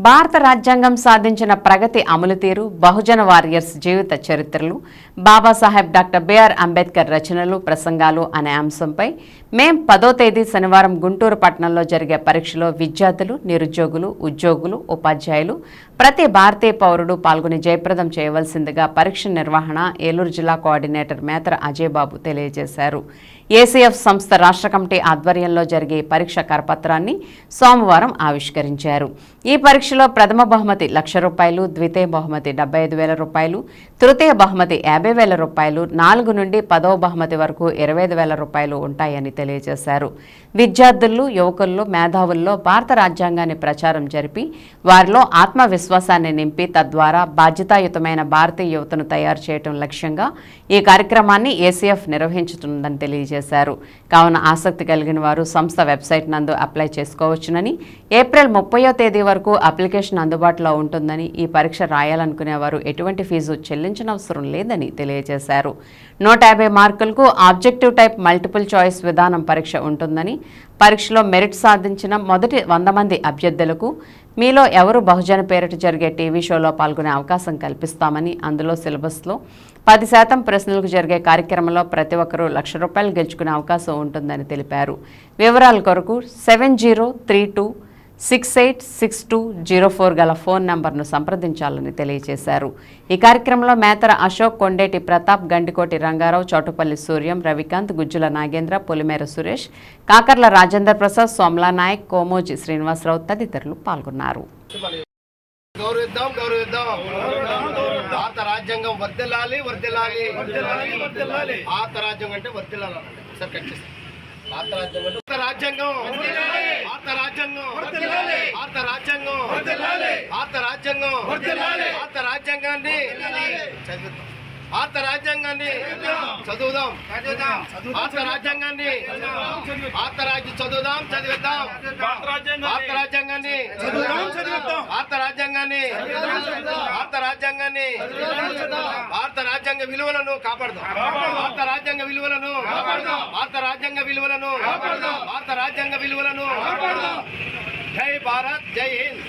భారత రాజ్యాంగం సాధించిన ప్రగతి అమలు తీరు, బహుజన వారియర్స్ జీవిత చరిత్రలు, బాబాసాహెబ్ డాక్టర్ బిఆర్ అంబేద్కర్ రచనలు, ప్రసంగాలు అనే అంశంపై మే 10వ తేదీ శనివారం గుంటూరు పట్టణంలో జరిగే పరీక్షలో విద్యార్థులు, నిరుద్యోగులు, ఉద్యోగులు, ఉపాధ్యాయులు, ప్రతి భారతీయ పౌరుడు పాల్గొని జయప్రదం చేయవలసిందిగా పరీక్ష నిర్వహణ ఏలూరు జిల్లా కోఆర్డినేటర్ మేతర అజయ్ బాబు తెలియజేశారు. ఏసీఎఫ్ సంస్థ రాష్ట్ర కమిటీ ఆధ్వర్యంలో జరిగే పరీక్ష కరపత్రాన్ని సోమవారం ఆవిష్కరించారు. ఈ పరీక్షలో ప్రథమ బహుమతి ₹1,00,000, ద్వితీయ బహుమతి ₹75,000, తృతీయ బహుమతి ₹50,000, 4 నుండి 10వ బహుమతి వరకు ₹25,000 ఉంటాయని తెలియజేశారు. విద్యార్థులు, యువకుల్లో, మేధావుల్లో భారత రాజ్యాంగాన్ని ప్రచారం జరిపి వారిలో ఆత్మవిశ్వాసాన్ని నింపి తద్వారా బాధ్యతాయుతమైన భారతీయ యువతను తయారు చేయడం లక్ష్యంగా ఈ కార్యక్రమాన్ని ఏసీఎఫ్ నిర్వహించుతుందని తెలియజేశారు. కావున ఆసక్తి కలిగిన వారు సంస్థ వెబ్సైట్ నందు అప్లై చేసుకోవచ్చునని, ఏప్రిల్ 30వ తేదీ వరకు అప్లికేషన్ అందుబాటులో ఉంటుందని, ఈ పరీక్ష రాయాలనుకునేవారు ఎటువంటి ఫీజు చెల్లించనవసరం లేదని తెలియజేశారు. 150 మార్కులకు ఆబ్జెక్టివ్ టైప్ మల్టిపుల్ చాయిస్ విధానం పరీక్ష ఉంటుందని, పరీక్షలో మెరిట్ సాధించిన మొదటి 100 మంది అభ్యర్థులకు మీలో ఎవరు బహుజన పేరిట జరిగే టీవీ షోలో పాల్గొనే అవకాశం కల్పిస్తామని, అందులో సిలబస్లో 10% ప్రశ్నలకు జరిగే కార్యక్రమంలో ప్రతి ఒక్కరూ ₹1,00,000 గెలుచుకునే అవకాశం ఉంటుందని తెలిపారు. వివరాల కొరకు 7032686204 గల ఫోన్ నంబర్ను సంప్రదించాలని తెలియజేశారు. ఈ కార్యక్రమంలో మేతర అశోక్, కొండేటి ప్రతాప్, గండికోటి రంగారావు, చౌటుపల్లి సూర్యం, రవికాంత్, గుజ్జుల నాగేంద్ర, పొలిమేర సురేష్, కాకర్ల రాజేంద్ర ప్రసాద్, సోమ్లా నాయక్, కోమోజి శ్రీనివాసరావు తదితరులు పాల్గొన్నారు. భారత రాజ్యాంగం వర్ధిల్లాలి, వర్ధిల్లాలి, వర్ధిల్లాలి. భారత రాజ్యాంగం అంటే వర్ధిల్లాలి. సార్ కట్ చేస్తాం. భారత రాజ్యాంగం, భారత రాజ్యాంగం, భారత రాజ్యాంగం, భారత రాజ్యాంగం, భారత రాజ్యాంగాన్ని చదువుతాం. భారత రాజ్యాంగాన్ని చదువుదాం, భారత రాజ్యాంగాన్ని చదువుదాం, చదివిద్దాం. భారత రాజ్యాంగాన్ని, భారత రాజ్యాంగాన్ని, భారత రాజ్యాంగాన్ని, భారత రాజ్యాంగ విలువలను కాపాడదాం. భారత రాజ్యాంగ విలువలను, భారత రాజ్యాంగ విలువలను, భారత రాజ్యాంగ విలువలను. జై భారత్, జై హింద్.